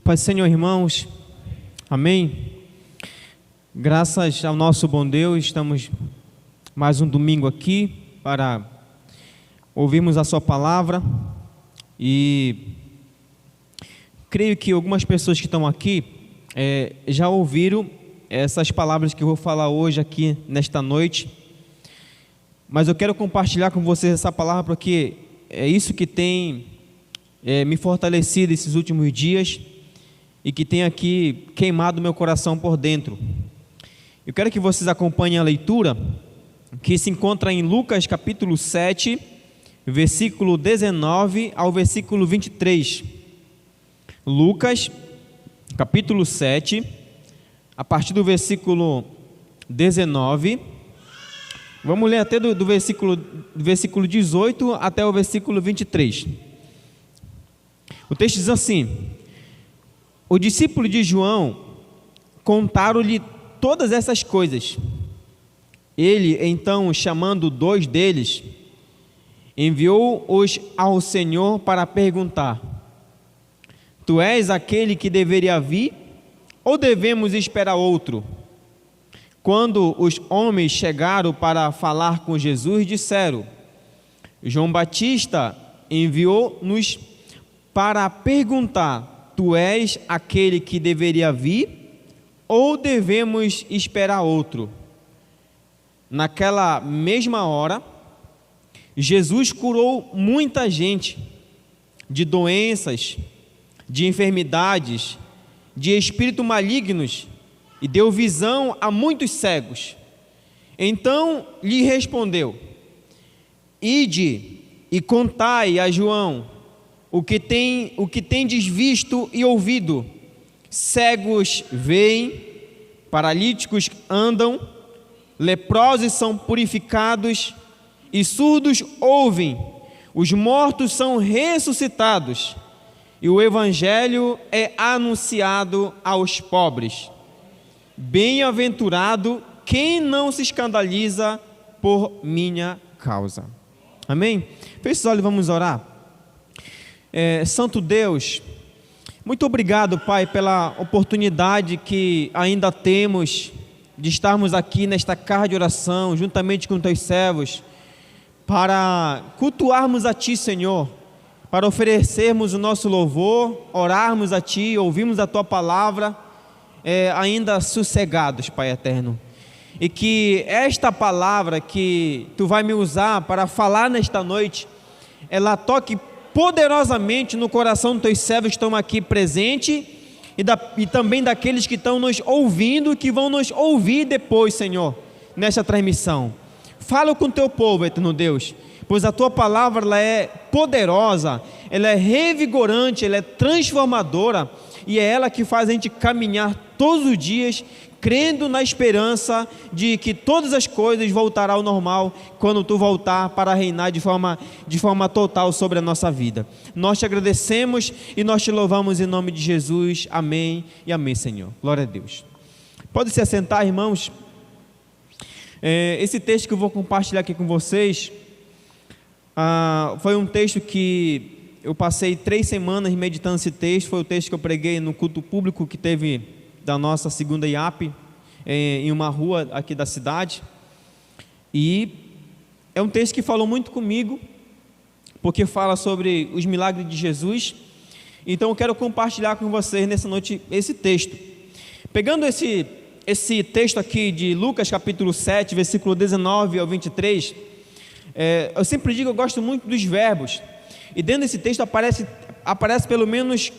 Pai, Senhor, irmãos, amém? Graças ao nosso bom Deus, estamos mais um domingo aqui para ouvirmos a sua palavra e creio que algumas pessoas que estão aqui já ouviram essas palavras que eu vou falar hoje aqui nesta noite, mas eu quero compartilhar com vocês essa palavra porque é isso que tem me fortalecido esses últimos dias e que tem aqui queimado meu coração por dentro. Eu quero que vocês acompanhem a leitura que se encontra em Lucas capítulo 7, versículo 19 ao versículo 23. Lucas capítulo 7, a partir do versículo 19, vamos ler até do versículo 18 até o versículo 23. O texto diz assim: o discípulo de João contaram-lhe todas essas coisas. Ele, então, chamando 2 deles, enviou-os ao Senhor para perguntar: Tu és aquele que deveria vir, ou devemos esperar outro? Quando os homens chegaram para falar com Jesus, disseram: João Batista enviou-nos para perguntar: Tu és aquele que deveria vir, ou devemos esperar outro? Naquela mesma hora, Jesus curou muita gente de doenças, de enfermidades, de espíritos malignos, e deu visão a muitos cegos. Então lhe respondeu: Ide e contai a João o que tendes visto e ouvido: cegos veem, paralíticos andam, leprosos são purificados, e surdos ouvem, os mortos são ressuscitados, e o evangelho é anunciado aos pobres. Bem-aventurado quem não se escandaliza por minha causa. Amém? Feche os olhos, vamos orar. Santo Deus, muito obrigado, Pai, pela oportunidade que ainda temos de estarmos aqui nesta casa de oração, juntamente com teus servos, para cultuarmos a Ti, Senhor, para oferecermos o nosso louvor, orarmos a Ti, ouvirmos a Tua palavra, ainda sossegados, Pai eterno. E que esta palavra que Tu vai me usar para falar nesta noite, ela toque poderosamente no coração dos Teus servos que estão aqui presentes e também daqueles que estão nos ouvindo e que vão nos ouvir depois, Senhor, nesta transmissão. Fala com o Teu povo, eterno Deus, pois a Tua palavra ela é poderosa, ela é revigorante, ela é transformadora, e é ela que faz a gente caminhar todos os dias, crendo na esperança de que todas as coisas voltarão ao normal quando Tu voltar para reinar de forma total sobre a nossa vida. Nós Te agradecemos e nós Te louvamos em nome de Jesus. Amém e amém, Senhor. Glória a Deus. Pode se assentar, irmãos. Esse texto que eu vou compartilhar aqui com vocês foi um texto que eu passei 3 semanas meditando esse texto. Foi o texto que eu preguei no culto público que teve da nossa segunda IAP, em uma rua aqui da cidade, e é um texto que falou muito comigo, porque fala sobre os milagres de Jesus. Então eu quero compartilhar com vocês nessa noite esse texto, pegando esse texto aqui de Lucas capítulo 7, versículo 19 ao 23, eu sempre digo que eu gosto muito dos verbos, e dentro desse texto aparece pelo menos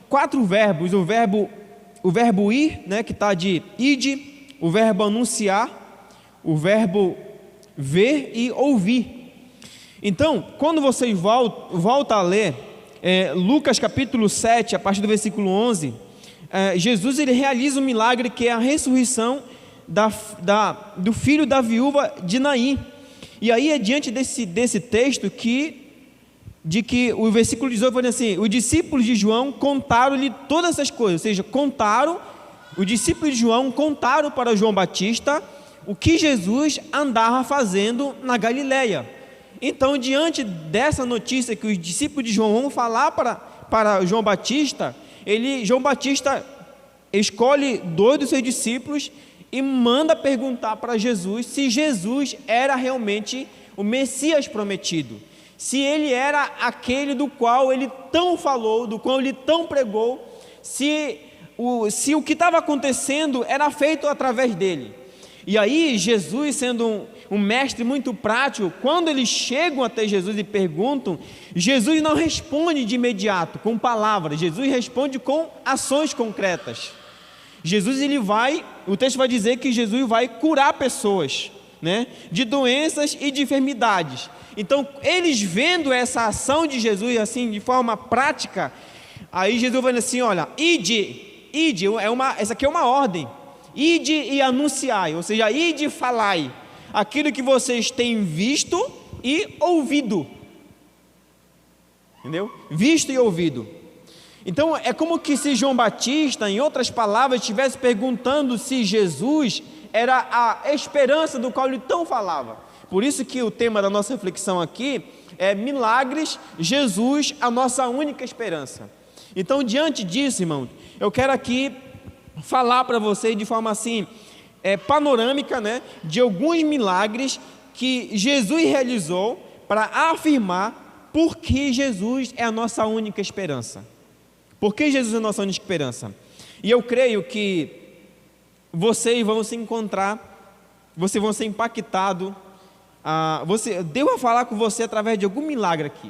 4 verbos: o verbo ir, né, que está de ide, o verbo anunciar, o verbo ver e ouvir. Então, quando vocês voltam a ler Lucas capítulo 7, a partir do versículo 11, Jesus ele realiza um milagre que é a ressurreição do filho da viúva de Naim. E aí é diante desse texto que o versículo 18 foi assim: os discípulos de João contaram-lhe todas essas coisas, ou seja, os discípulos de João contaram para João Batista o que Jesus andava fazendo na Galileia. Então, diante dessa notícia que os discípulos de João vão falar para João Batista, João Batista escolhe 2 dos seus discípulos e manda perguntar para Jesus se Jesus era realmente o Messias prometido, se ele era aquele do qual ele tão falou, do qual ele tão pregou, se o que estava acontecendo era feito através dele. E aí Jesus, sendo um mestre muito prático, quando eles chegam até Jesus e perguntam, Jesus não responde de imediato com palavras, Jesus responde com ações concretas. O texto vai dizer que Jesus vai curar pessoas, né, de doenças e de enfermidades. Então, eles vendo essa ação de Jesus assim, de forma prática, aí Jesus vai dizer assim: olha, ide, essa aqui é uma ordem, ide e anunciai, ou seja, ide e falai aquilo que vocês têm visto e ouvido, entendeu? Visto e ouvido. Então, é como que se João Batista, em outras palavras, estivesse perguntando se Jesus era a esperança do qual ele tão falava. Por isso que o tema da nossa reflexão aqui é milagres, Jesus, a nossa única esperança. Então, diante disso, irmão, eu quero aqui falar para vocês de forma assim, panorâmica, né, de alguns milagres que Jesus realizou para afirmar por que Jesus é a nossa única esperança. Por que Jesus é a nossa única esperança? E eu creio que vocês vão se encontrar, vocês vão ser impactados, Deus vai falar com você através de algum milagre aqui.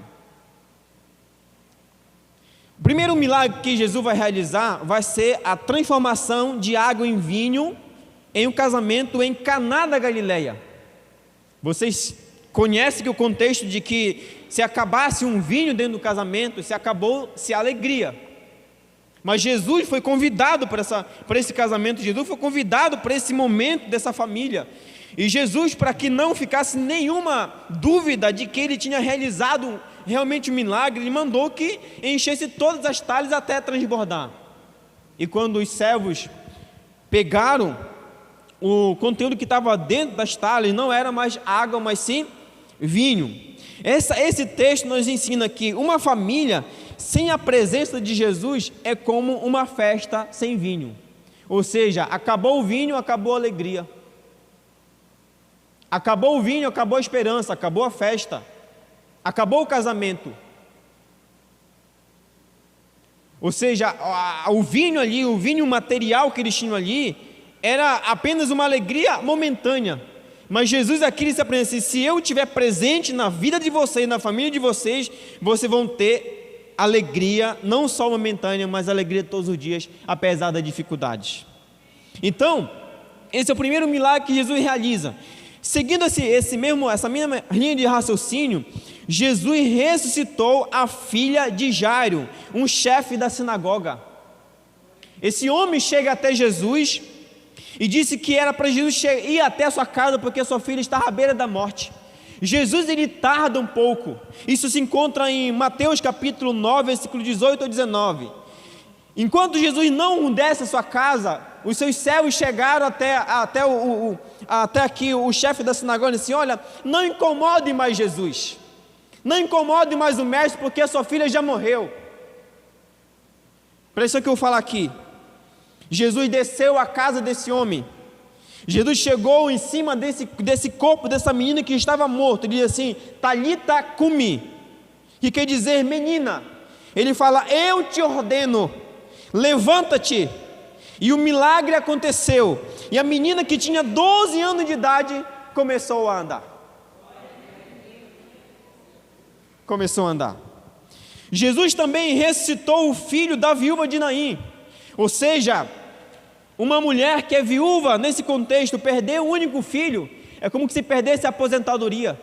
O primeiro milagre que Jesus vai realizar vai ser a transformação de água em vinho em um casamento em Caná da Galileia. Vocês conhecem que o contexto de que se acabasse um vinho dentro do casamento, se acabou-se a alegria. Mas Jesus foi convidado para esse casamento, Jesus foi convidado para esse momento dessa família. E Jesus, para que não ficasse nenhuma dúvida de que ele tinha realizado realmente um milagre, ele mandou que enchesse todas as talhas até transbordar. E quando os servos pegaram o conteúdo que estava dentro das talhas, não era mais água, mas sim vinho. Esse texto nos ensina que uma família sem a presença de Jesus é como uma festa sem vinho. Ou seja, acabou o vinho, acabou a alegria. Acabou o vinho, acabou a esperança, acabou a festa, acabou o casamento. Ou seja, o vinho ali, o vinho material que eles tinham ali, era apenas uma alegria momentânea. Mas Jesus aqui lhes aprende assim: se eu estiver presente na vida de vocês, na família de vocês, vocês vão ter alegria, não só momentânea, mas alegria todos os dias, apesar das dificuldades. Então, esse é o primeiro milagre que Jesus realiza. Seguindo essa mesma linha de raciocínio, Jesus ressuscitou a filha de Jairo, um chefe da sinagoga. Esse homem chega até Jesus e disse que era para Jesus ir até a sua casa porque sua filha estava à beira da morte. Jesus, ele tarda um pouco. Isso se encontra em Mateus capítulo 9, versículo 18 a 19. Enquanto Jesus não desce a sua casa, os seus servos chegaram até aqui, o chefe da sinagoga, e disse: olha, não incomode mais Jesus, não incomode mais o mestre, porque a sua filha já morreu. Presta atenção que eu vou falar aqui. Jesus desceu à casa desse homem. Jesus chegou em cima desse corpo, dessa menina que estava morta. Ele diz assim: Talita cumi, que quer dizer menina. Ele fala: eu te ordeno, levanta-te. E o milagre aconteceu. E a menina que tinha 12 anos de idade começou a andar. Começou a andar. Jesus também ressuscitou o filho da viúva de Naim. Ou seja, uma mulher que é viúva, nesse contexto, perder o único filho, é como se perdesse a aposentadoria.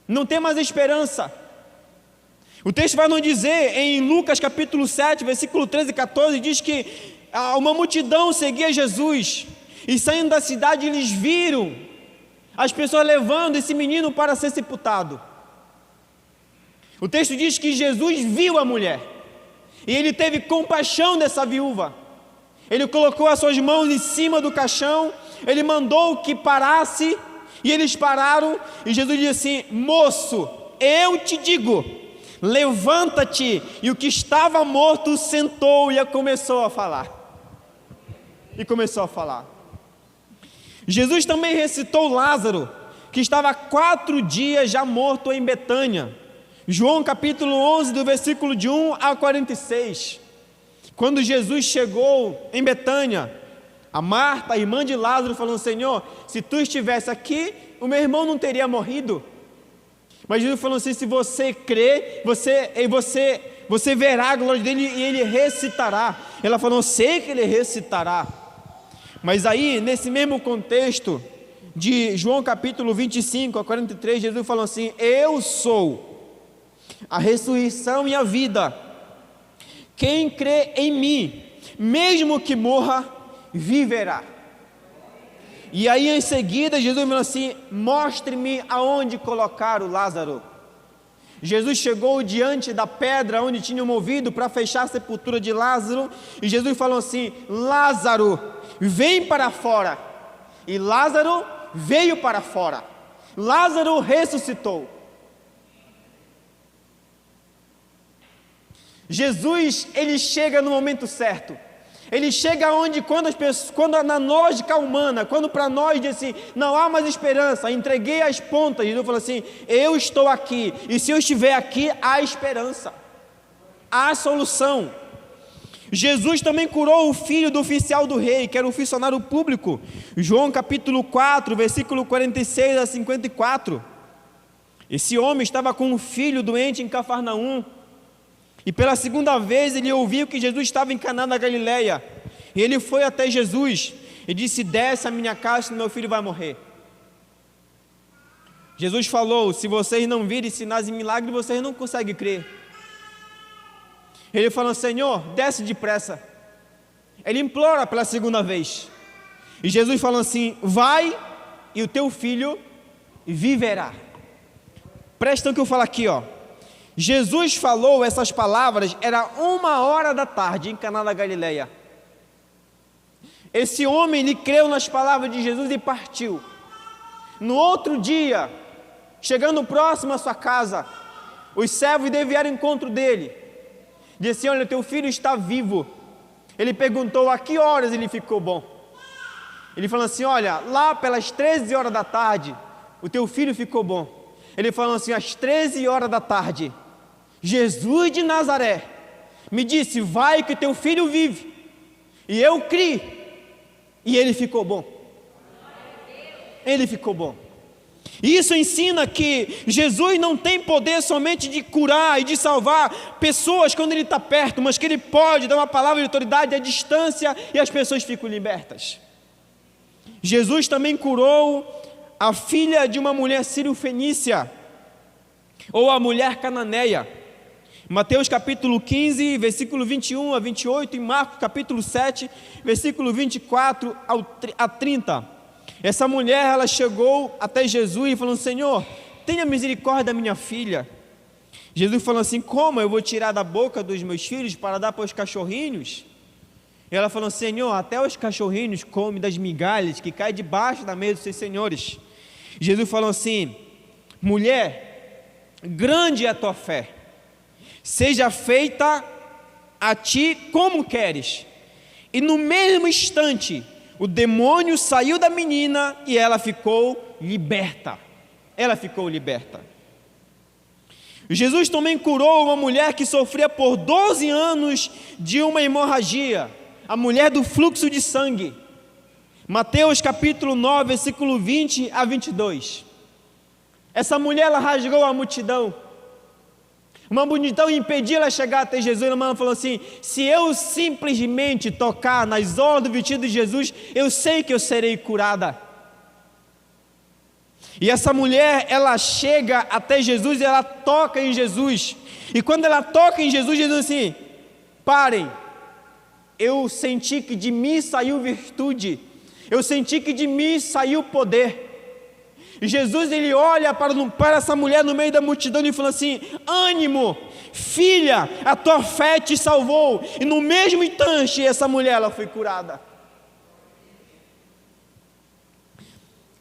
Não tem mais esperança. O texto vai nos dizer, em Lucas capítulo 7, versículo 13 e 14, diz que uma multidão seguia Jesus, e saindo da cidade eles viram as pessoas levando esse menino para ser sepultado. O texto diz que Jesus viu a mulher, e ele teve compaixão dessa viúva. Ele colocou as suas mãos em cima do caixão, ele mandou que parasse, e eles pararam, e Jesus disse assim: moço, eu te digo, levanta-te. E o que estava morto sentou e começou a falar. Jesus também ressuscitou Lázaro, que estava há 4 dias já morto em Betânia. João capítulo 11, do versículo de 1 a 46. Quando Jesus chegou em Betânia, a Marta, a irmã de Lázaro, falou: Senhor, se tu estivesse aqui, o meu irmão não teria morrido. Mas Jesus falou assim: se você crer, você verá a glória dele e ele ressuscitará. Ela falou: eu sei que ele ressuscitará. Mas aí, nesse mesmo contexto de João capítulo 25 a 43, Jesus falou assim: eu sou a ressurreição e a vida. Quem crê em mim, mesmo que morra, viverá. E aí em seguida Jesus falou assim: mostre-me aonde colocar o Lázaro. Jesus chegou diante da pedra onde tinham movido para fechar a sepultura de Lázaro, e Jesus falou assim: Lázaro, vem para fora. E Lázaro veio para fora. Lázaro ressuscitou. Jesus, ele chega no momento certo. Ele chega onde, quando na lógica humana, quando para nós diz assim, não há mais esperança, entreguei as pontas, Jesus falou assim: eu estou aqui, e se eu estiver aqui, há esperança, há solução. Jesus também curou o filho do oficial do rei, que era um funcionário público. João capítulo 4, versículo 46 a 54. Esse homem estava com um filho doente em Cafarnaum, e pela segunda vez ele ouviu que Jesus estava em Caná da Galileia, e ele foi até Jesus e disse: desce a minha casa, senão meu filho vai morrer. Jesus falou: se vocês não virem sinais e milagres, vocês não conseguem crer. Ele falou: Senhor, desce depressa. Ele implora pela segunda vez, e Jesus falou assim: vai, e o teu filho viverá. Presta atenção que eu falo aqui, ó. Jesus falou essas palavras, era 1h da tarde em Caná da Galileia. Esse homem, ele creu nas palavras de Jesus e partiu. No outro dia, chegando próximo à sua casa, os servos vieram ao encontro dele. Disse: olha, teu filho está vivo. Ele perguntou a que horas ele ficou bom. Ele falou assim: olha, lá pelas 13 horas da tarde, o teu filho ficou bom. Ele falou assim: às 13 horas da tarde, Jesus de Nazaré me disse: vai que teu filho vive. E eu criei, e ele ficou bom. Ele ficou bom. Isso ensina que Jesus não tem poder somente de curar e de salvar pessoas quando ele está perto, mas que ele pode dar uma palavra de autoridade à distância e as pessoas ficam libertas. Jesus também curou a filha de uma mulher sírio-fenícia, ou a mulher cananeia. Mateus capítulo 15, versículo 21 a 28, e Marcos capítulo 7, versículo 24 a 30. Essa mulher, ela chegou até Jesus e falou: Senhor, tenha misericórdia da minha filha. Jesus falou assim: como eu vou tirar da boca dos meus filhos para dar para os cachorrinhos? E ela falou: Senhor, até os cachorrinhos comem das migalhas que caem debaixo da mesa dos seus senhores. Jesus falou assim: mulher, grande é a tua fé, seja feita a ti como queres. E no mesmo instante, o demônio saiu da menina e ela ficou liberta. Ela ficou liberta. Jesus também curou uma mulher que sofria por 12 anos de uma hemorragia, a mulher do fluxo de sangue. Mateus capítulo 9, versículo 20 a 22. Essa mulher, ela rasgou a multidão. Uma multidão impedia ela chegar até Jesus. Ela falou assim: se eu simplesmente tocar nas orlas do vestido de Jesus, eu sei que eu serei curada. E essa mulher, ela chega até Jesus e ela toca em Jesus. E quando ela toca em Jesus, Jesus assim: parem, eu senti que de mim saiu virtude, eu senti que de mim saiu poder. E Jesus, ele olha para essa mulher no meio da multidão e fala assim: ânimo, filha, a tua fé te salvou. E no mesmo instante, essa mulher, ela foi curada.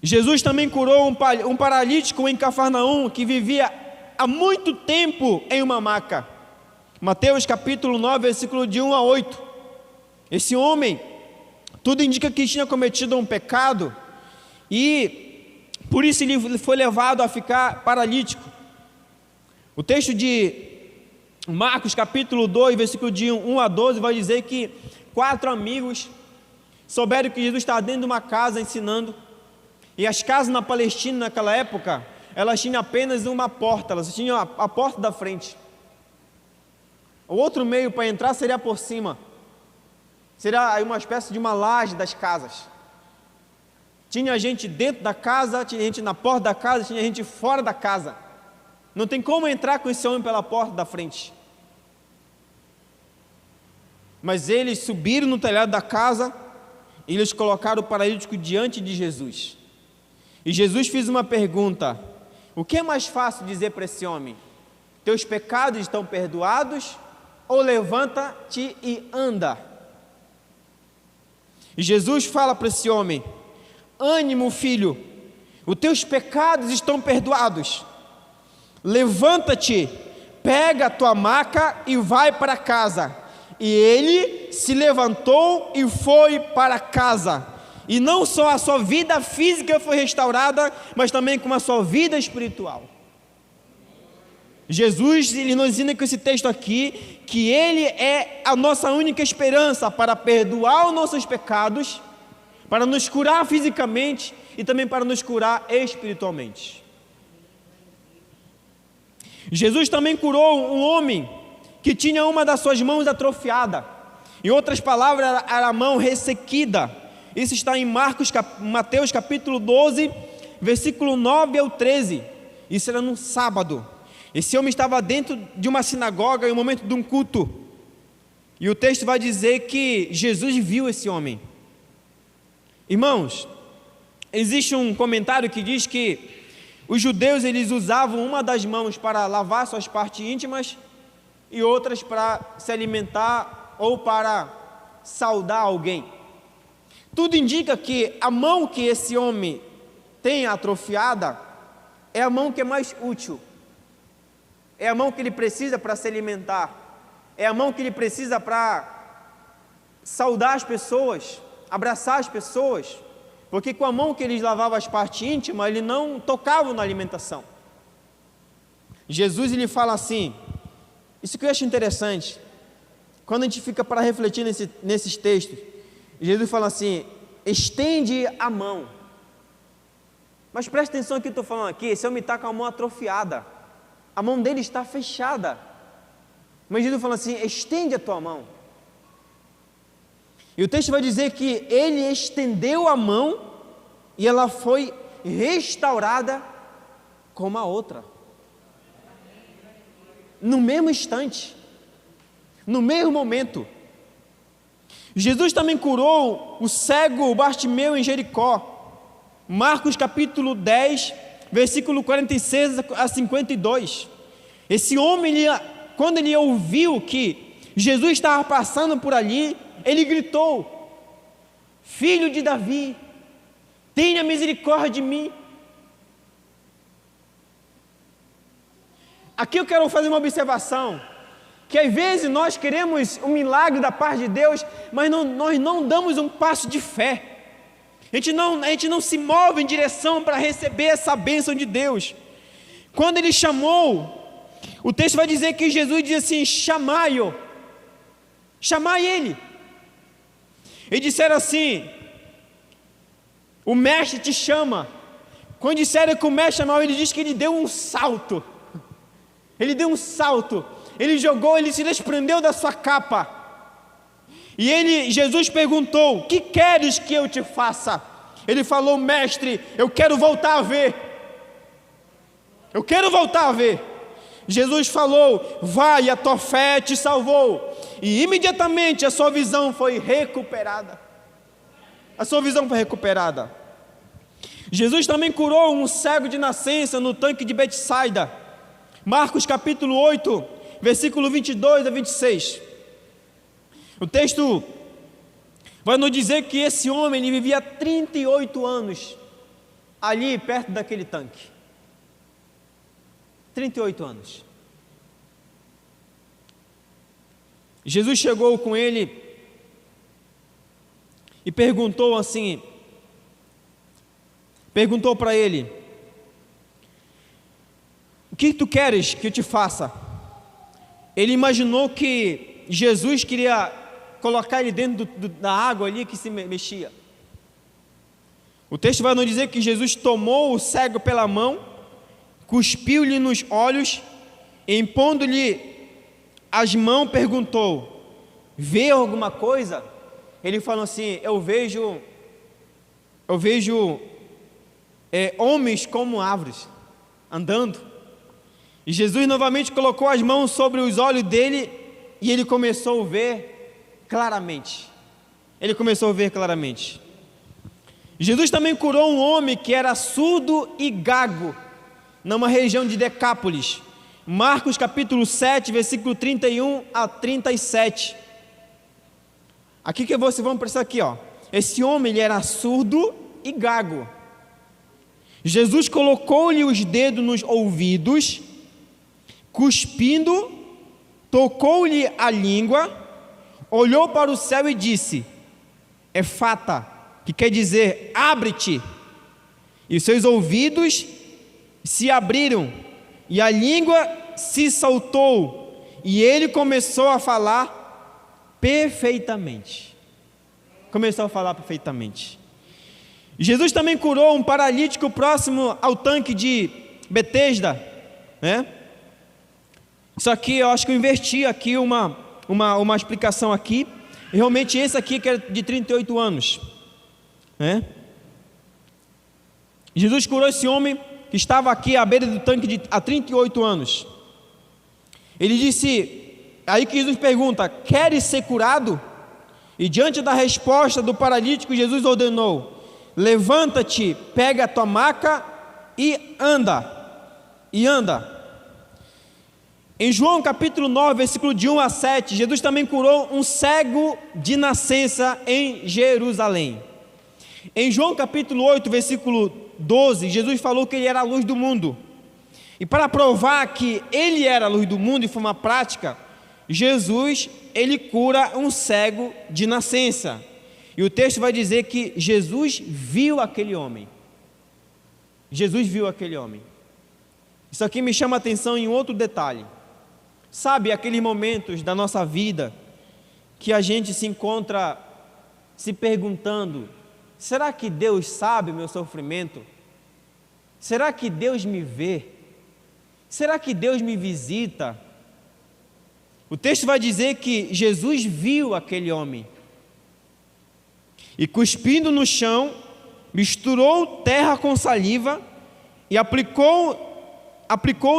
Jesus também curou um paralítico em Cafarnaum, que vivia há muito tempo em uma maca. Mateus capítulo 9, versículo de 1 a 8. Esse homem, tudo indica que tinha cometido um pecado, e por isso ele foi levado a ficar paralítico. O texto de Marcos capítulo 2, versículo de 1 a 12, vai dizer que 4 amigos souberam que Jesus estava dentro de uma casa ensinando, e as casas na Palestina naquela época, elas tinham apenas uma porta, elas tinham a porta da frente. O outro meio para entrar seria por cima, seria aí uma espécie de uma laje das casas. Tinha gente dentro da casa, tinha gente na porta da casa, tinha gente fora da casa. Não tem como entrar com esse homem pela porta da frente. Mas eles subiram no telhado da casa e eles colocaram o paralítico diante de Jesus. E Jesus fez uma pergunta: o que é mais fácil dizer para esse homem? Teus pecados estão perdoados? Ou levanta-te e anda? E Jesus fala para esse homem: ânimo, filho, os teus pecados estão perdoados. Levanta-te, pega a tua maca e vai para casa. E ele se levantou e foi para casa. E não só a sua vida física foi restaurada, mas também com a sua vida espiritual. Jesus, ele nos ensina com esse texto aqui, que ele é a nossa única esperança para perdoar os nossos pecados, para nos curar fisicamente e também para nos curar espiritualmente. Jesus também curou um homem que tinha uma das suas mãos atrofiada. Em outras palavras, era a mão ressequida. Isso está em Mateus capítulo 12, versículo 9 ao 13. Isso era num sábado. Esse homem estava dentro de uma sinagoga em um momento de um culto. E o texto vai dizer que Jesus viu esse homem. Irmãos, existe um comentário que diz que os judeus, eles usavam uma das mãos para lavar suas partes íntimas e outras para se alimentar ou para saudar alguém. Tudo indica que a mão que esse homem tem atrofiada é a mão que é mais útil. É a mão que ele precisa para se alimentar. É a mão que ele precisa para saudar as pessoas, abraçar as pessoas. Porque com a mão que ele lavava as partes íntimas, ele não tocava na alimentação. Jesus, ele fala assim, isso que eu acho interessante, quando a gente fica para refletir nesses textos, Jesus fala assim, estende a mão. Mas presta atenção no que eu estou falando aqui, esse homem está com a mão atrofiada, a mão dele está fechada, mas Jesus fala assim, estende a tua mão. E o texto vai dizer que ele estendeu a mão e ela foi restaurada como a outra. No mesmo instante, no mesmo momento. Jesus também curou o cego Bartimeu em Jericó. Marcos capítulo 10, versículo 46 a 52. Esse homem, quando ele ouviu que Jesus estava passando por ali, ele gritou, filho de Davi, tenha misericórdia de mim. Aqui eu quero fazer uma observação, que às vezes nós queremos um milagre da parte de Deus, mas nós não damos um passo de fé. A gente não se move em direção para receber essa bênção de Deus. Quando ele chamou, o texto vai dizer que Jesus diz assim, chamai-o, chamai ele. E disseram assim, o mestre te chama. Quando disseram que o mestre chamava, ele diz que ele deu um salto. Ele deu um salto, ele jogou, ele se desprendeu da sua capa. E Jesus perguntou, que queres que eu te faça? Ele falou, mestre, eu quero voltar a ver. Eu quero voltar a ver. Jesus falou, vai, a tua fé te salvou. E imediatamente a sua visão foi recuperada. A sua visão foi recuperada. Jesus também curou um cego de nascença no tanque de Betsaida. Marcos capítulo 8, versículo 22 a 26. O texto vai nos dizer que esse homem ele vivia 38 anos ali perto daquele tanque. 38 anos. Jesus chegou com ele e perguntou para ele: o que tu queres que eu te faça? Ele imaginou que Jesus queria colocar ele dentro da água ali que se mexia. O texto vai nos dizer que Jesus tomou o cego pela mão, cuspiu-lhe nos olhos, e impondo-lhe as mãos perguntou: vê alguma coisa? Ele falou assim: eu vejo homens como árvores andando. E Jesus novamente colocou as mãos sobre os olhos dele e ele começou a ver claramente. Jesus também curou um homem que era surdo e gago, numa região de Decápolis. Marcos capítulo 7, versículo 31 a 37. Aqui que vocês vão prestar aqui, ó. Esse homem, ele era surdo e gago. Jesus colocou-lhe os dedos nos ouvidos, cuspindo, tocou-lhe a língua, olhou para o céu e disse: Efata, que quer dizer abre-te. E os seus ouvidos se abriram, e a língua se soltou, e ele começou a falar perfeitamente. Jesus também curou um paralítico próximo ao tanque de Betesda, né? Isso aqui, eu acho que eu inverti aqui uma explicação aqui. Realmente esse aqui que é de 38 anos, né? Jesus curou esse homem que estava aqui à beira do tanque há 38 anos. Ele disse, aí que Jesus pergunta: queres ser curado? E diante da resposta do paralítico, Jesus ordenou: levanta-te, pega a tua maca e anda. Em João capítulo 9, versículo de 1 a 7, Jesus também curou um cego de nascença em Jerusalém. Em João capítulo 8, versículo 12, Jesus falou que ele era a luz do mundo. E para provar que ele era a luz do mundo, de forma prática, Jesus, ele cura um cego de nascença. E o texto vai dizer que Jesus viu aquele homem. Isso aqui me chama a atenção em outro detalhe. Sabe aqueles momentos da nossa vida que a gente se encontra se perguntando: será que Deus sabe o meu sofrimento? Será que Deus me vê? Será que Deus me visita? O texto vai dizer que Jesus viu aquele homem e, cuspindo no chão, misturou terra com saliva e aplicou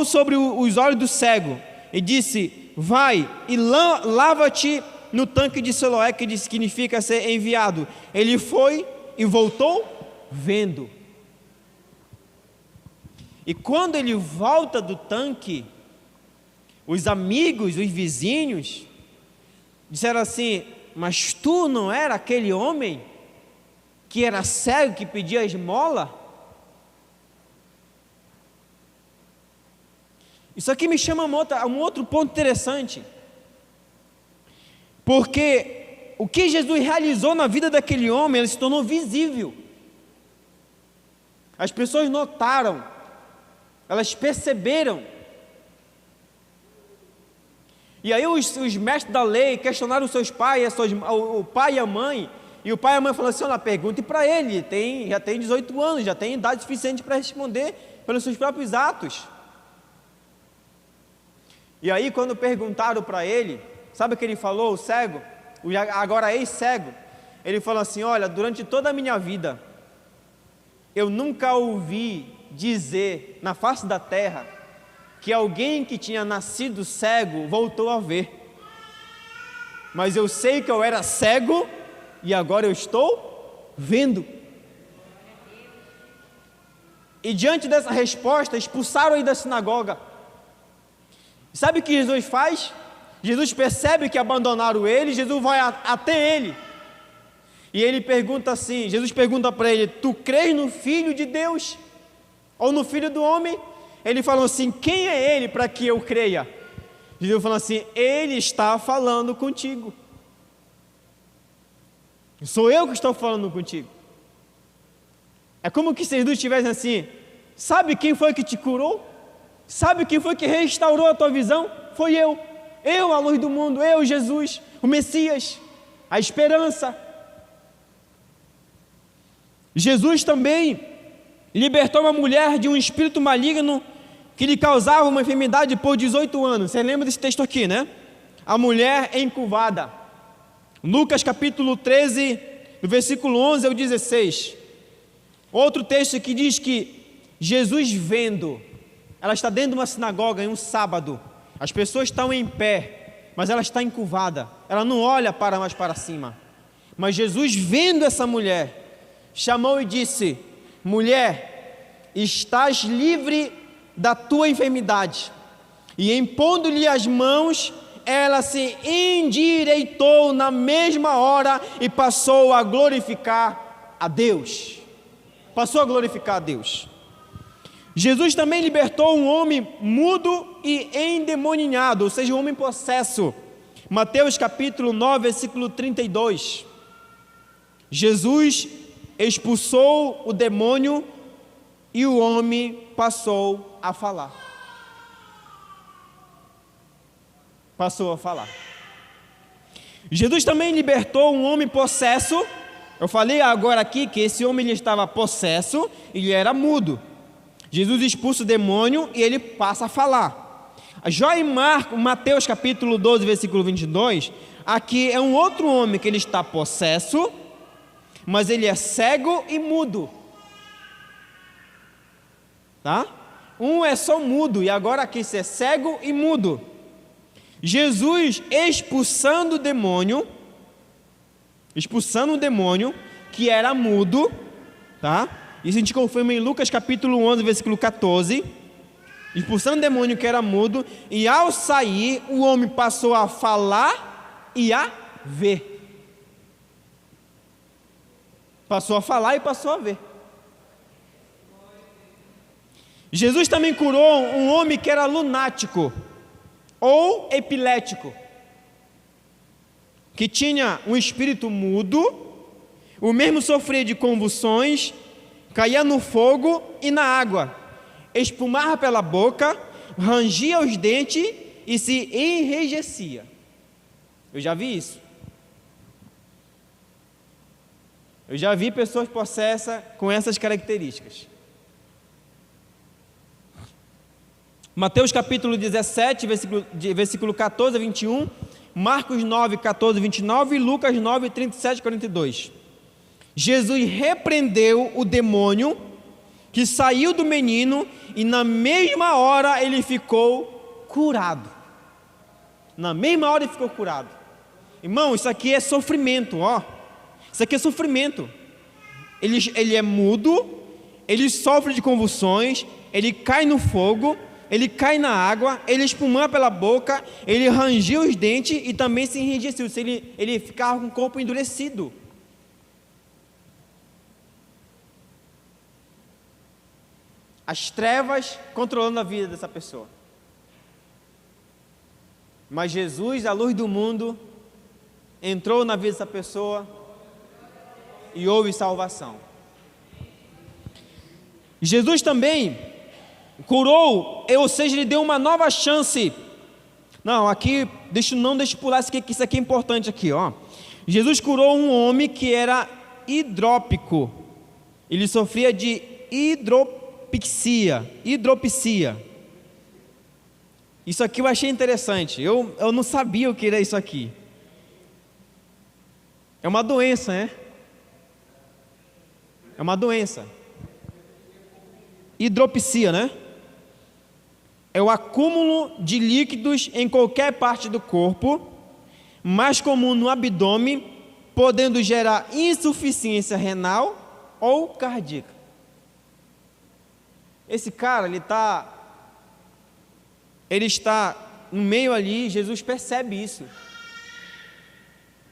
sobre os olhos do cego e disse: vai e lava-te no tanque de Siloé, que significa ser enviado. Ele foi e voltou vendo. E quando ele volta do tanque, os amigos, os vizinhos disseram assim: mas tu não era aquele homem que era cego, que pedia esmola? Isso aqui me chama a um outro ponto interessante, porque o que Jesus realizou na vida daquele homem, ele se tornou visível. As pessoas notaram, elas perceberam. E aí os mestres da lei questionaram os seus pais, o pai e a mãe, e o pai e a mãe falaram assim: olha, pergunte para ele, já tem 18 anos, já tem idade suficiente para responder pelos seus próprios atos. E aí quando perguntaram para ele, sabe o que ele falou, o cego, agora ex-cego? Ele falou assim: olha, durante toda a minha vida, eu nunca ouvi dizer na face da terra que alguém que tinha nascido cego voltou a ver. Mas eu sei que eu era cego e agora eu estou vendo. E diante dessa resposta, expulsaram ele da sinagoga. Sabe o que Jesus faz? Jesus percebe que abandonaram ele, Jesus vai até ele. E ele pergunta assim, Jesus pergunta para ele: tu crês no Filho de Deus? Ou no Filho do Homem? ele falou assim: quem é ele para que eu creia? Jesus falou assim: ele está falando contigo. Sou eu que estou falando contigo. É como que se Jesus estivesse assim: sabe quem foi que te curou? Sabe quem foi que restaurou a tua visão? Foi eu. Eu, a luz do mundo, eu, Jesus, o Messias, a esperança. Jesus também libertou uma mulher de um espírito maligno que lhe causava uma enfermidade por 18 anos. Você lembra desse texto aqui, né? A mulher encurvada. Lucas capítulo 13, do versículo 11 ao 16. Outro texto que diz que Jesus vendo, ela está dentro de uma sinagoga em um sábado, as pessoas estão em pé, mas ela está encurvada, ela não olha mais para cima. Mas Jesus vendo essa mulher, chamou e disse: mulher, estás livre da tua enfermidade. E impondo-lhe as mãos, ela se endireitou na mesma hora e passou a glorificar a Deus. Passou a glorificar a Deus. Jesus também libertou um homem mudo e endemoniado, ou seja, um homem possesso. Mateus capítulo 9, versículo 32. Jesus expulsou o demônio e o homem passou a falar. Passou a falar. Jesus também libertou um homem possesso. Eu falei agora aqui que esse homem ele estava possesso e ele era mudo. Jesus expulsa o demônio e ele passa a falar. Já em Mateus capítulo 12, versículo 22, aqui é um outro homem que ele está possesso, mas ele é cego e mudo. Tá? Um é só mudo e agora aqui é cego e mudo. Jesus expulsando o demônio que era mudo, tá? Isso a gente confirma em Lucas capítulo 11, versículo 14. Expulsando o demônio que era mudo, e ao sair, o homem passou a falar e a ver. Passou a falar e passou a ver. Jesus também curou um homem que era lunático ou epilético, que tinha um espírito mudo, o mesmo sofria de convulsões, caía no fogo e na água, espumava pela boca, rangia os dentes e se enrijecia. Eu já vi isso. Eu já vi pessoas possessas com essas características. Mateus capítulo 17, versículo 14 a 21, Marcos 9, 14 a 29 e Lucas 9, 37 a 42. Jesus repreendeu o demônio que saiu do menino e na mesma hora ele ficou curado. Na mesma hora ele ficou curado. Irmão, isso aqui é sofrimento, ó. Isso aqui é sofrimento. Ele é mudo, ele sofre de convulsões, ele cai no fogo, ele cai na água, ele espumava pela boca, ele rangia os dentes e também se enrijeceu. Ele ficava com o corpo endurecido. As trevas controlando a vida dessa pessoa. Mas Jesus, a luz do mundo, entrou na vida dessa pessoa e houve salvação. Jesus também curou, ou seja, ele deu uma nova chance. Não, aqui, deixa eu pular isso aqui, que isso aqui é importante aqui, ó. Jesus curou um homem que era hidrópico. Ele sofria de hidropisia. Isso aqui eu achei interessante. Eu não sabia o que era isso aqui. É uma doença, né? É uma doença. Hidropisia, né? É o acúmulo de líquidos em qualquer parte do corpo, mais comum no abdômen, podendo gerar insuficiência renal ou cardíaca. Esse cara, ele está no meio ali, Jesus percebe isso.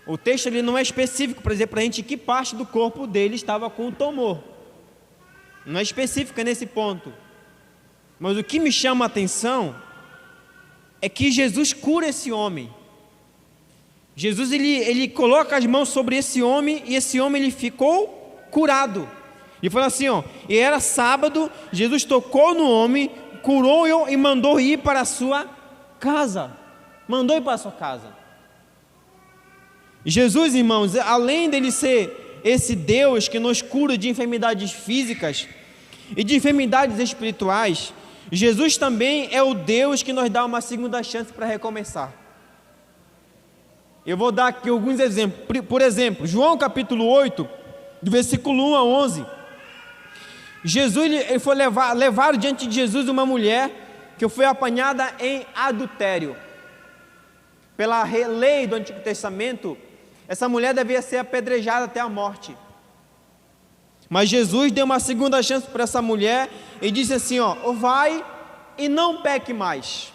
O texto ele não é específico para dizer para a gente que parte do corpo dele estava com o tumor. Não é específico nesse ponto. Mas o que me chama a atenção é que Jesus cura esse homem. Jesus ele coloca as mãos sobre esse homem e esse homem ele ficou curado. E falou assim, e era sábado, Jesus tocou no homem, curou-o e mandou ir para a sua casa. Mandou ir para a sua casa. Jesus, irmãos, além dele ser esse Deus que nos cura de enfermidades físicas e de enfermidades espirituais, Jesus também é o Deus que nos dá uma segunda chance para recomeçar. Eu vou dar aqui alguns exemplos. Por exemplo, João capítulo 8, do versículo 1 a 11. Jesus ele foi levar diante de Jesus uma mulher que foi apanhada em adultério. Pela lei do Antigo Testamento, essa mulher devia ser apedrejada até a morte. Mas Jesus deu uma segunda chance para essa mulher e disse assim, vai e não peque mais.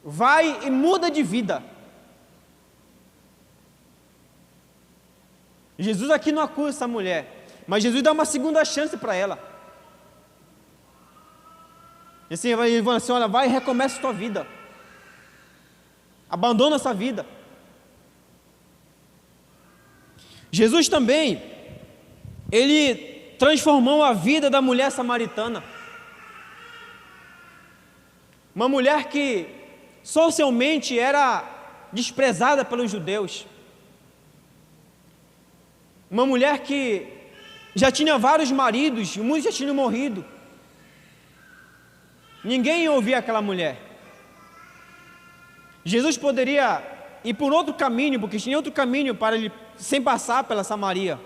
Vai e muda de vida. Jesus aqui não acusa essa mulher, mas Jesus dá uma segunda chance para ela. E assim, ele fala assim, vai e recomeça a tua vida. Abandona essa vida. Jesus também, ele transformou a vida da mulher samaritana. Uma mulher que socialmente era desprezada pelos judeus. Uma mulher que já tinha vários maridos, e muitos já tinham morrido. Ninguém ouvia aquela mulher. Jesus poderia ir por outro caminho, porque tinha outro caminho para ele, sem passar pela Samaria.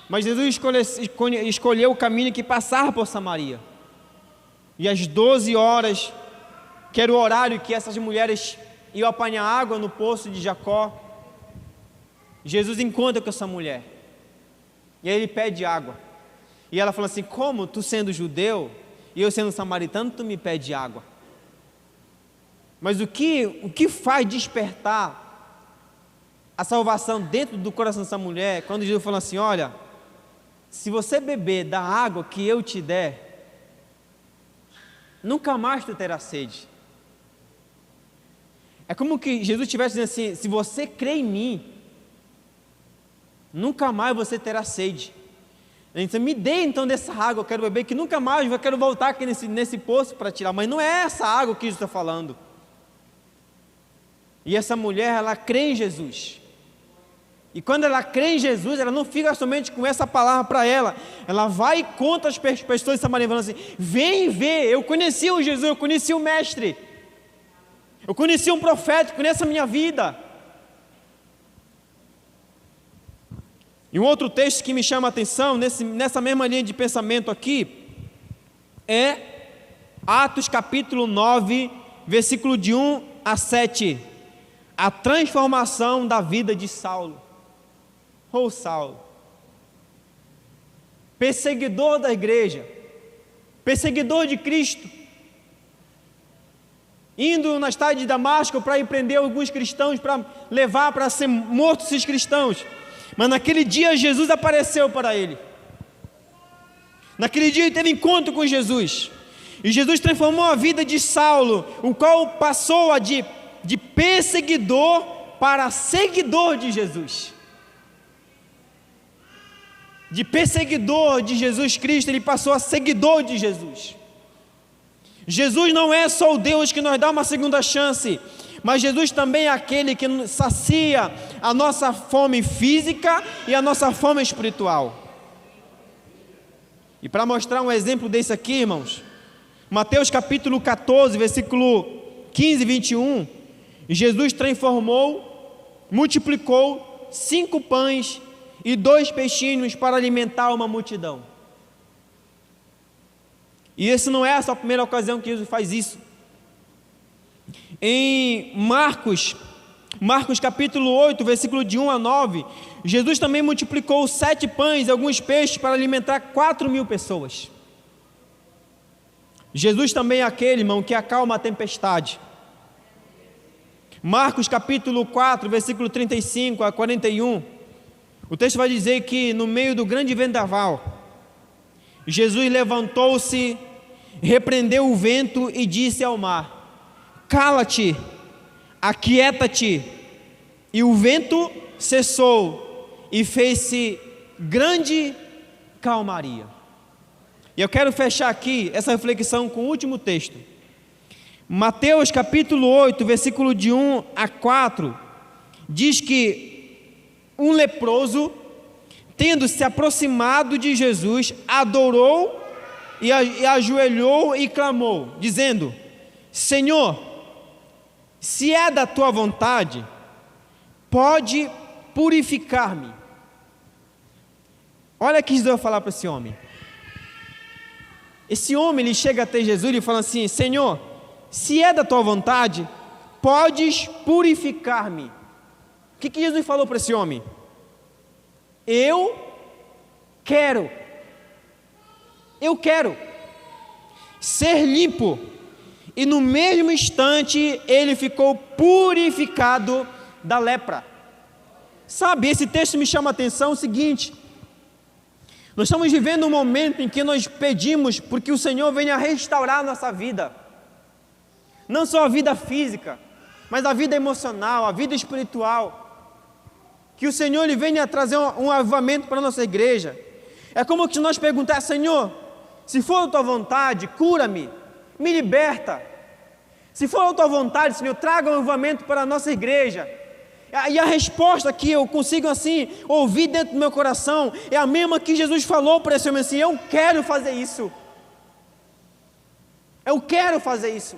Mas Jesus escolheu o caminho que passar por Samaria. E às 12 horas, que era o horário que essas mulheres iam apanhar água no poço de Jacó, Jesus encontra com essa mulher. E aí ele pede água. E ela fala assim, como tu sendo judeu, e eu sendo samaritano, tu me pede água? Mas o que faz despertar a salvação dentro do coração dessa mulher, quando Jesus fala assim, olha, se você beber da água que eu te der, nunca mais tu terá sede. É como que Jesus estivesse dizendo assim, se você crê em mim, nunca mais você terá sede. Então, me dê então dessa água, eu quero beber, que nunca mais eu quero voltar aqui nesse poço para tirar. Mas não é essa água que Jesus está falando. E essa mulher, ela crê em Jesus. E quando ela crê em Jesus, ela não fica somente com essa palavra para ela. Ela vai e conta às pessoas samaritanas assim, vem ver, eu conheci o Jesus, eu conheci o Mestre. Eu conheci um profeta, conhece a minha vida. E um outro texto que me chama a atenção, nessa mesma linha de pensamento aqui, é Atos capítulo 9, versículo de 1 a 7. A transformação da vida de Saulo. Saulo, perseguidor da igreja, perseguidor de Cristo, indo na estrada de Damasco para ir prender alguns cristãos, para levar para ser mortos esses cristãos. Mas naquele dia Jesus apareceu para ele. Naquele dia ele teve encontro com Jesus. E Jesus transformou a vida de Saulo, o qual passou de perseguidor para seguidor de Jesus. De perseguidor de Jesus Cristo, ele passou a seguidor de Jesus. Jesus não é só o Deus que nos dá uma segunda chance, mas Jesus também é aquele que sacia a nossa fome física e a nossa fome espiritual. E para mostrar um exemplo desse aqui, irmãos, Mateus capítulo 14, versículo 15 e 21, Jesus transformou, multiplicou 5 pães e 2 peixinhos para alimentar uma multidão. E essa não é a sua primeira ocasião que Jesus faz isso. Em Marcos capítulo 8, versículo de 1 a 9, Jesus também multiplicou 7 pães e alguns peixes para alimentar 4.000 pessoas. Jesus também é aquele, irmão, que acalma a tempestade. Marcos capítulo 4, versículo 35 a 41, o texto vai dizer que no meio do grande vendaval, Jesus levantou-se repreendeu o vento e disse ao mar: cala-te, aquieta-te. E o vento cessou e fez-se grande calmaria. E eu quero fechar aqui essa reflexão com o último texto. Mateus capítulo 8, versículo de 1 a 4, diz que um leproso, tendo se aproximado de Jesus, adorou e ajoelhou e clamou, dizendo: Senhor, se é da tua vontade, pode purificar-me. Olha o que Jesus vai falar para esse homem. Esse homem, ele chega até Jesus e fala assim: Senhor, se é da tua vontade, podes purificar-me. O que Jesus falou para esse homem? Eu quero ser limpo. E no mesmo instante ele ficou purificado da lepra. Sabe, esse texto me chama a atenção o seguinte: nós estamos vivendo um momento em que nós pedimos porque o Senhor venha restaurar a nossa vida, não só a vida física, mas a vida emocional, a vida espiritual. Que o Senhor ele venha trazer um avivamento para a nossa igreja. É como se nós perguntássemos: Senhor, se for a tua vontade, cura-me, me liberta. Se for a tua vontade, Senhor, traga um avivamento para a nossa igreja. E a resposta que eu consigo assim ouvir dentro do meu coração é a mesma que Jesus falou para esse homem assim: eu quero fazer isso. Eu quero fazer isso.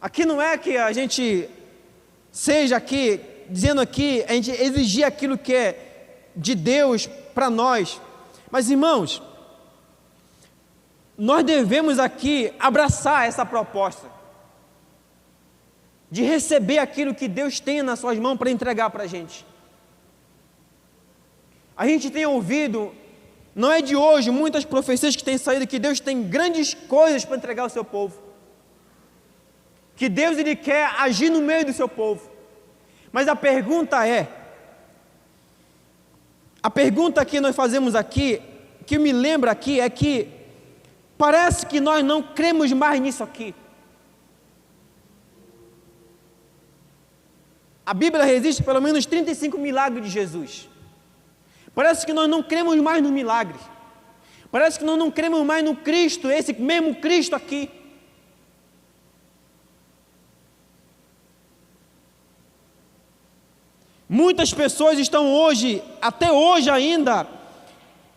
Aqui não é que a gente seja aqui, dizendo aqui, a gente exigir aquilo que é de Deus para nós. Mas irmãos, nós devemos aqui abraçar essa proposta de receber aquilo que Deus tem nas suas mãos para entregar para a gente. A gente tem ouvido, não é de hoje, muitas profecias que têm saído, que Deus tem grandes coisas para entregar ao seu povo, que Deus ele quer agir no meio do seu povo. Mas a pergunta que nós fazemos aqui, que me lembra aqui, é que parece que nós não cremos mais nisso aqui. A Bíblia resiste pelo menos 35 milagres de Jesus. Parece que nós não cremos mais no milagre. Parece que nós não cremos mais no Cristo, esse mesmo Cristo aqui. Muitas pessoas estão hoje, até hoje ainda,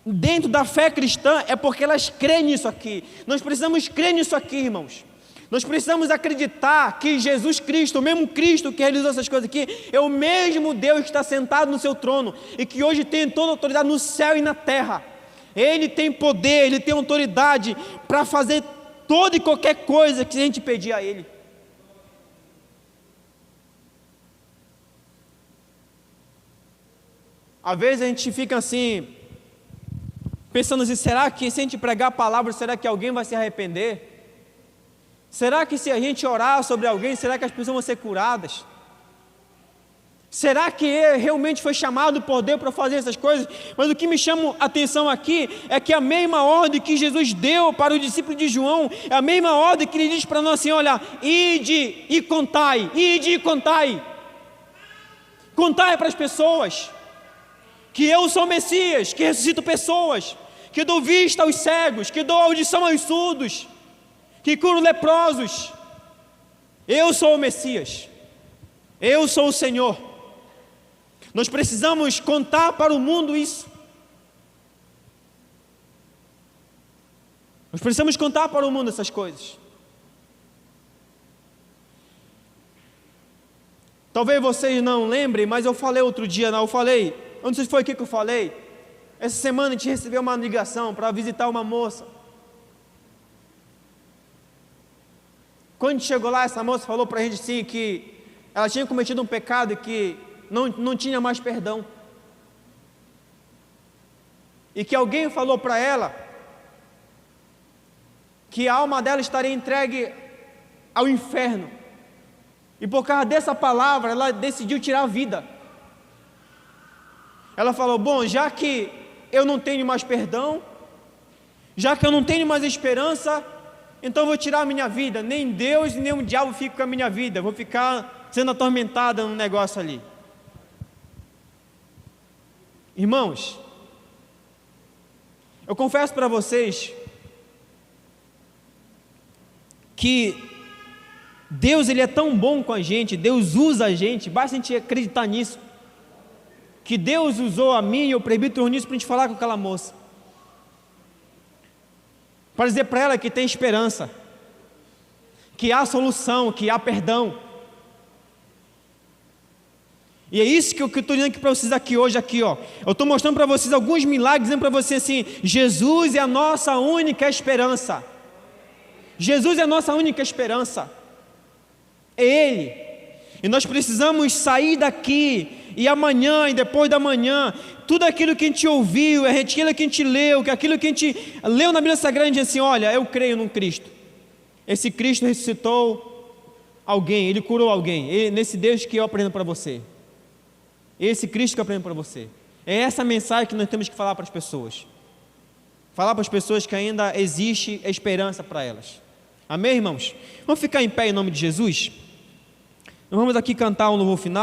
dentro da fé cristã, é porque elas creem nisso aqui. Nós precisamos crer nisso aqui, irmãos. Nós precisamos acreditar que Jesus Cristo, o mesmo Cristo que realizou essas coisas aqui, é o mesmo Deus que está sentado no seu trono e que hoje tem toda a autoridade no céu e na terra. Ele tem poder, Ele tem autoridade para fazer toda e qualquer coisa que a gente pedir a Ele. Às vezes a gente fica assim, pensando assim: será que se a gente pregar a palavra, será que alguém vai se arrepender? Será que se a gente orar sobre alguém, será que as pessoas vão ser curadas? Será que ele realmente foi chamado por Deus para fazer essas coisas? Mas o que me chama a atenção aqui é que a mesma ordem que Jesus deu para o discípulo de João, é a mesma ordem que ele diz para nós assim: olha, ide e contai, contai para as pessoas que eu sou o Messias, que ressuscito pessoas, que dou vista aos cegos, que dou audição aos surdos, que curo leprosos. Eu sou o Messias, eu sou o Senhor. Nós precisamos contar para o mundo isso. Nós precisamos contar para o mundo essas coisas. Talvez vocês não lembrem, mas eu falei outro dia, eu não sei se foi aqui que eu falei. Essa semana a gente recebeu uma ligação para visitar uma moça. Quando a gente chegou lá, essa moça falou para a gente assim, que ela tinha cometido um pecado e que não tinha mais perdão. E que alguém falou para ela que a alma dela estaria entregue ao inferno. E por causa dessa palavra, ela decidiu tirar a vida. Ela falou: bom, já que eu não tenho mais perdão, já que eu não tenho mais esperança, então eu vou tirar a minha vida. Nem Deus, nem o diabo ficam com a minha vida, eu vou ficar sendo atormentada num negócio ali. Irmãos, eu confesso para vocês que Deus, Ele é tão bom com a gente, Deus usa a gente, basta a gente acreditar nisso, que Deus usou a mim e o presbítero nisso para a gente falar com aquela moça, para dizer para ela que tem esperança, que há solução, que há perdão. E é isso que eu estou dizendo aqui para vocês aqui hoje, ó. Eu estou mostrando para vocês alguns milagres, dizendo para vocês assim, Jesus é a nossa única esperança. Jesus é a nossa única esperança. É Ele. E nós precisamos sair daqui, e amanhã, e depois da manhã, tudo aquilo que a gente ouviu, aquilo que a gente leu, aquilo que a gente leu na Bíblia Sagrada, diz assim, olha, eu creio num Cristo. Esse Cristo ressuscitou alguém, Ele curou alguém. Nesse Deus que eu aprendo para você. Esse Cristo que eu aprendo para você. É essa mensagem que nós temos que falar para as pessoas. Falar para as pessoas que ainda existe esperança para elas. Amém, irmãos? Vamos ficar em pé em nome de Jesus? Nós vamos aqui cantar um louvor final.